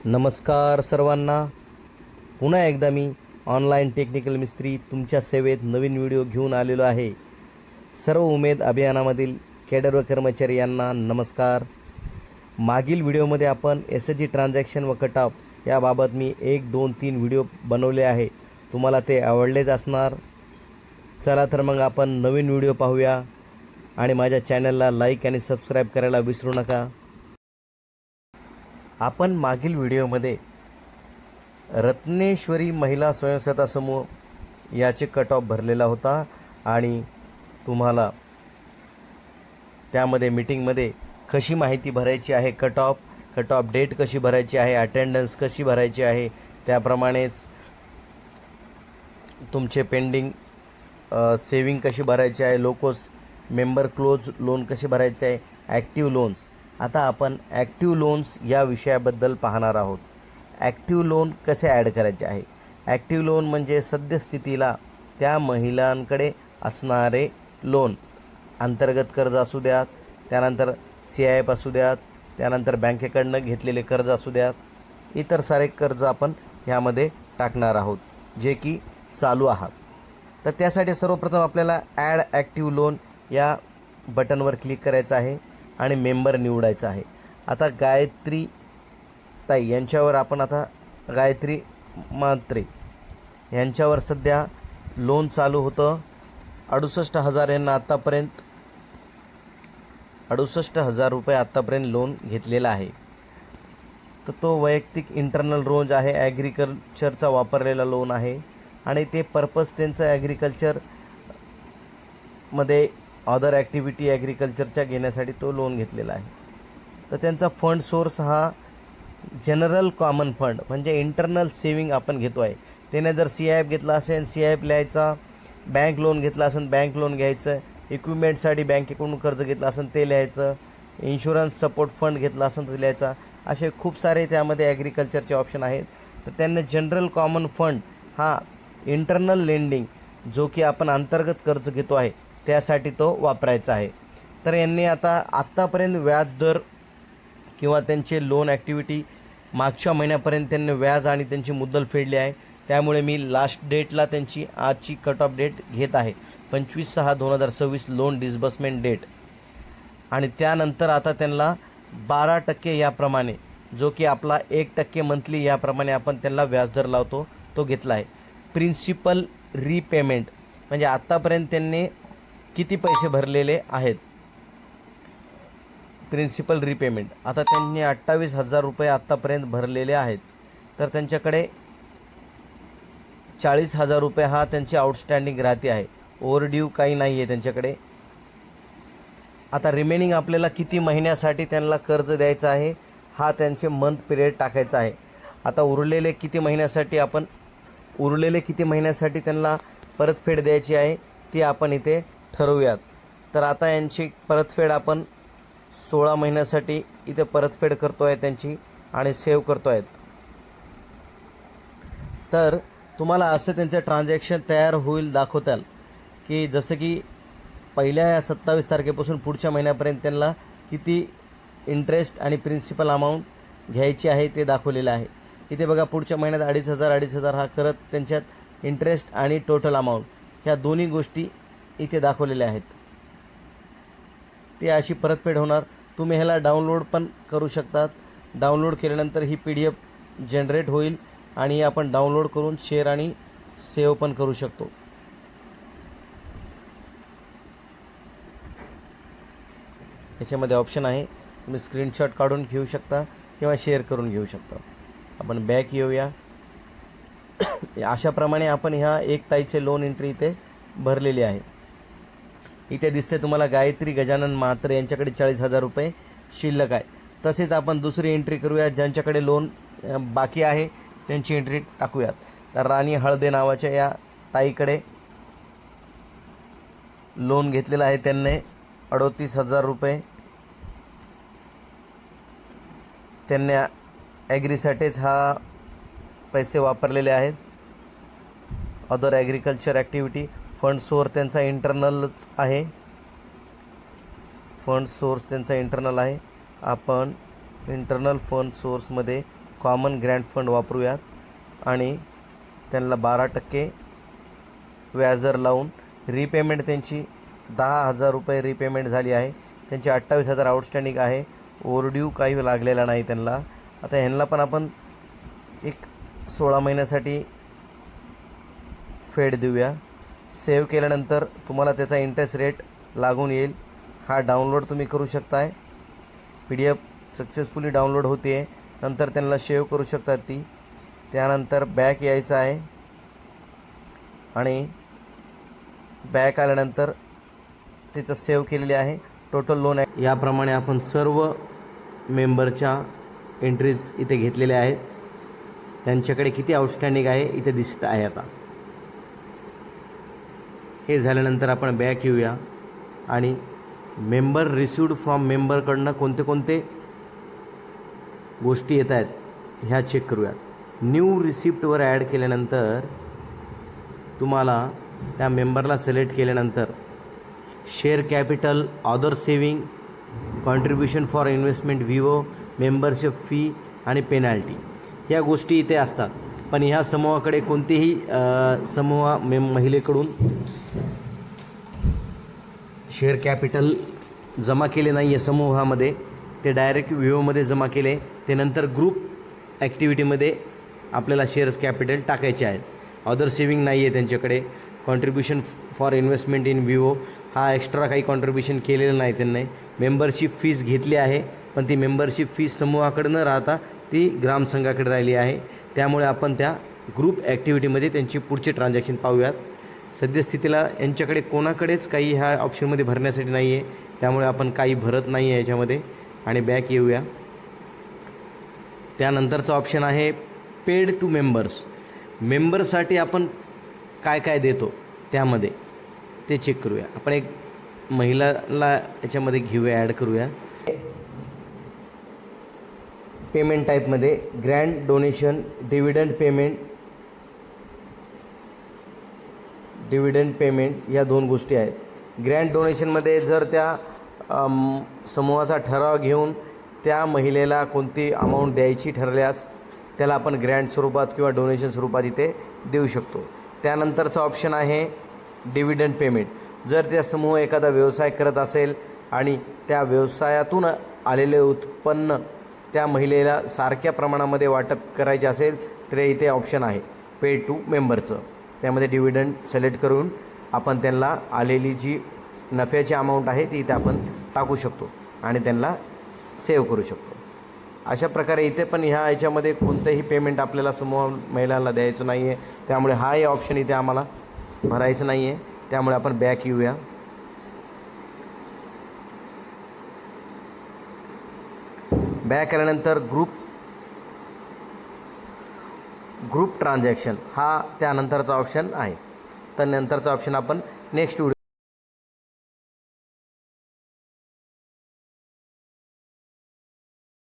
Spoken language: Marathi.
नमस्कार सर्वांना. पुन्हा एकदा मी ऑनलाईन टेक्निकल मिस्त्री तुमच्या सेवेत नवीन व्हिडिओ घेऊन आलेलो आहे. सर्व उमेद अभियानामधील कॅडर व कर्मचारी यांना नमस्कार. मागील व्हिडिओमध्ये आपण SHG ट्रान्झॅक्शन व कट ऑफ याबाबत मी 1, 2, 3 व्हिडिओ बनवले आहे. तुम्हाला ते आवडलेच असणार. चला तर मग आपण नवीन व्हिडिओ पाहूया आणि माझ्या चॅनलला लाईक आणि सबस्क्राईब करायला विसरू नका. आपण मागील व्हिडिओमध्ये रत्नेश्वरी महिला स्वयंसहायता समूह याचे कट ऑफ भरलेला होता आणि तुम्हाला त्यामध्ये मीटिंगमध्ये कशी माहिती भरायची आहे, कट ऑफ डेट कशी भरायची आहे, अटेंडन्स कशी भरायची आहे, त्याप्रमाणेच तुमचे पेंडिंग सेविंग कशी भरायची आहे, लोकोस मेंबर क्लोज लोन कशी भरायचे आहे, ॲक्टिव्ह लोन्स. आता आपण ॲक्टिव्ह लोन्स या विषयाबद्दल पाहणार आहोत. ॲक्टिव्ह लोन कसे ॲड करायचे आहे. ॲक्टिव्ह लोन म्हणजे सद्यस्थितीला त्या महिलांकडे असणारे लोन, अंतर्गत कर्ज असू द्यात, त्यानंतर CIF असू द्यात, त्यानंतर बँकेकडनं घेतलेले कर्ज असू द्यात, इतर सारे कर्ज आपण ह्यामध्ये टाकणार आहोत जे की चालू आहात. तर त्यासाठी सर्वप्रथम आपल्याला ॲड ॲक्टिव्ह लोन या बटनवर क्लिक करायचं आहे आणि मेंबर निवडायचा आहे. आता गायत्री ताई यांच्यावर आपण आता गायत्री म्हात्रे यांच्यावर सध्या लोन चालू होतं. 68,000 यांना आत्तापर्यंत 68,000 रुपये आत्तापर्यंत लोन घेतलेला आहे. तर तो वैयक्तिक इंटरनल लोन आहे, ॲग्रिकल्चरचा वापरलेला लोन आहे आणि ते पर्पज त्यांचं ॲग्रिकल्चरमध्ये अदर ॲक्टिव्हिटी ॲग्रिकल्चरच्या घेण्यासाठी तो लोन घेतलेला आहे. तर त्यांचा फंड सोर्स हा जनरल कॉमन फंड म्हणजे इंटरनल सेविंग आपण घेतो आहे. त्याने जर CIF घेतला असेल CIF लिहायचा, बँक लोन घेतला असेल बँक लोन घ्यायचं, इक्विपमेंटसाठी बँकेकडून कर्ज घेतलं असेल ते लिहायचं, इन्शुरन्स सपोर्ट फंड घेतला असेल तर लिहायचा. असे खूप सारे त्यामध्ये ॲग्रिकल्चरचे ऑप्शन आहेत. तर त्यांनी जनरल कॉमन फंड हा इंटरनल लेंडिंग जो की आपण अंतर्गत कर्ज घेतो आहे त्यासाठी तो वापरायचा आहे. तर यांनी आत्तापर्यंत व्याजदर किंवा त्यांचे लोन ॲक्टिव्हिटी मागच्या महिन्यापर्यंत त्यांनी व्याज आणि त्यांची मुद्दल फेडली आहे. त्यामुळे मी लास्ट डेटला त्यांची आजची कट ऑफ डेट घेत आहे 25/6/2026 लोन डिस्बर्समेंट डेट. आणि त्यानंतर आता त्यांना 12% याप्रमाणे जो की आपला 1% मंथली याप्रमाणे आपण त्यांना व्याजदर लावतो तो घेतला आहे. प्रिन्सिपल रीपेमेंट म्हणजे आत्तापर्यंत त्यांनी किती पैसे भरलेले आहेत. प्रिन्सिपल रीपेमेंट आता त्यांनी 28,000 रुपये आत्तापर्यंत भरलेले आहेत. तर त्यांच्याकडे 40,000 रुपये हा त्यांची आउटस्टँडिंग राहते आहे. ओव्हरड्यू काही नाही आहे त्यांच्याकडे. आता रिमेनिंग आपल्याला किती महिन्यासाठी त्यांना कर्ज द्यायचं आहे हा त्यांचे मंथ पिरियड टाकायचा आहे. आता उरलेले किती महिन्यासाठी त्यांना परतफेड द्यायची आहे ती आपण इथे ठरवूयात. तर आता यांची परतफेड आपण 16 महिन्यासाठी इथे परतफेड करतो आहे त्यांची आणि सेव्ह करतो आहेत. तर तुम्हाला असं त्यांचं ट्रान्झॅक्शन तयार होईल दाखवताल की जसं की पहिल्या या 27 तारखेपासून पुढच्या महिन्यापर्यंत त्यांना किती इंटरेस्ट आणि प्रिन्सिपल अमाऊंट घ्यायची आहे ते ते आहे. इथे बघा पुढच्या महिन्यात 2,500 हा करत त्यांच्यात इंटरेस्ट आणि टोटल अमाऊंट ह्या दोन्ही गोष्टी इथे दाखवलेल्या आहेत. ती अशी परतफेड होणार. तुम्ही ह्याला डाउनलोड पण करू शकतात. डाउनलोड केल्यानंतर ही PDF जनरेट होईल आणि आपण डाउनलोड करून शेअर आणि सेव्ह पण करू शकतो. याच्यामध्ये ऑप्शन आहे, तुम्ही स्क्रीनशॉट काढून घेऊ शकता किंवा शेअर करून घेऊ शकता. आपण बॅक येऊया. अशाप्रमाणे आपण ह्या एक ताईचे लोन एंट्री इथे भरलेली आहे. इथे दिसते तुम्हाला गायत्री गजानन म्हात्रे यांच्याकडे 40,000 रुपये शिल्लक आहे. तसेच आपण दुसरी एंट्री करूया. ज्यांच्याकडे लोन बाकी आहे त्यांची एंट्री टाकूयात. तर राणी हळदे नावाच्या या ताईकडे लोन घेतलेलं आहे त्यांनी 38,000 रुपये. त्यांनी ॲग्रीसाठीच हा पैसे वापरलेले आहेत. Other agriculture activity fund source त्यांचा इंटरनलच आहे. फंड सोर्स त्यांचा इंटरनल आहे. आपण इंटरनल फंड सोर्समध्ये कॉमन ग्रँट फंड वापरूयात आणि त्यांना 12% व्याजदर लावून रिपेमेंट त्यांची 10,000 रुपये रिपेमेंट झाली आहे. त्यांची 28,000 आउटस्टँडिंग आहे. ओव्हरड्यू काही लागलेला नाही त्यांना. आता ह्यांना पण आपण एक 16 महिन्यासाठी फेड देऊया. सेव्ह केल्यानंतर तुम्हाला त्याचा इंटरेस्ट रेट लागून येईल. हा डाउनलोड तुम्ही करू शकताय. PDF सक्सेसफुली डाउनलोड होते आहे. नंतर त्यांना सेव्ह करू शकतात ती. त्यानंतर बॅक यायचं आहे आणि बॅक आल्यानंतर त्याचं सेव्ह केलेले आहे टोटल लोन. याप्रमाणे आपण सर्व मेंबरच्या एंट्रीज इथे घेतलेल्या आहेत. त्यांच्याकडे किती आउटस्टँडिंग आहे इथे दिसत आहे. आता हे झाल्यानंतर आपण बॅक येऊया आणि मेंबर रिसिव्ड फ्रॉम मेंबरकडनं कोणते कोणते गोष्टी येत आहेत ह्या चेक करूयात. न्यू रिसिप्टवर ॲड केल्यानंतर तुम्हाला त्या मेंबरला सिलेक्ट केल्यानंतर share capital, other saving, contribution for investment, Vivo, membership fee आणि पेनॅल्टी ह्या गोष्टी इथे असतात. पण ह्या समूहाकडे कोणतेही महिलेकडून शेअर कॅपिटल जमा केले नाही आहे समूहामध्ये. ते डायरेक्ट विवोमध्ये जमा केले. ते नंतर ग्रुप ॲक्टिव्हिटीमध्ये आपल्याला शेअर्स कॅपिटल टाकायचे आहेत. अदर सेविंग नाही आहे त्यांच्याकडे. Contribution for investment in vivo हा एक्स्ट्रा काही कॉन्ट्रीब्युशन केलेलं नाही त्यांनी. मेंबरशिप फीस घेतली आहे पण ती मेंबरशिप फीस समूहाकडे न राहता ती ग्रामसंघाकडे राहिली आहे. त्यामुळे आपण त्या ग्रुप ॲक्टिव्हिटीमध्ये त्यांची पुढचे ट्रान्झॅक्शन पाहूयात. सद्यस्थितीला यांच्याकडे कोणाकडेच काही ह्या ऑप्शनमध्ये भरण्यासाठी नाही आहे. त्यामुळे आपण काही भरत नाही आहे याच्यामध्ये आणि बॅक येऊया. त्यानंतरचं ऑप्शन आहे पेड टू मेंबर्स. मेंबरसाठी आपण काय काय देतो त्यामध्ये ते चेक करूया. आपण एक महिलाला याच्यामध्ये घेऊया, ॲड करूया. पेमेंट टाईपमध्ये ग्रँड डोनेशन, डिव्हिडंड पेमेंट या दोन गोष्टी आहेत. ग्रँड डोनेशनमध्ये जर त्या समूहाचा ठराव घेऊन त्या महिलेला कोणती अमाऊंट द्यायची ठरल्यास त्याला आपण ग्रँड स्वरूपात किंवा डोनेशन स्वरूपात इथे देऊ शकतो. त्यानंतरचं ऑप्शन आहे डिव्हिडंड पेमेंट. जर त्या समूह एखादा व्यवसाय करत असेल आणि त्या व्यवसायातून आलेले उत्पन्न त्या महिलेला सारख्या प्रमाणामध्ये वाटप करायचे असेल तर इथे ऑप्शन आहे पे टू मेंबरचं. त्यामध्ये डिव्हिडंड सिलेक्ट करून आपण त्यांना आलेली जी नफ्याची अमाऊंट आहे ती इथे आपण टाकू शकतो आणि त्यांना सेव्ह करू शकतो. अशा प्रकारे इथे पण ह्या याच्यामध्ये कोणतंही पेमेंट आपल्याला समूह महिलांना द्यायचं नाही आहे. त्यामुळे हाही ऑप्शन इथे आम्हाला भरायचं नाही आहे. त्यामुळे आपण बॅक येऊया. बॅक आल्यानंतर ग्रुप ट्रान्झॅक्शन हा त्यानंतरचा ऑप्शन आहे. तर नंतरचा ऑप्शन आपण नेक्स्ट व्हिडिओ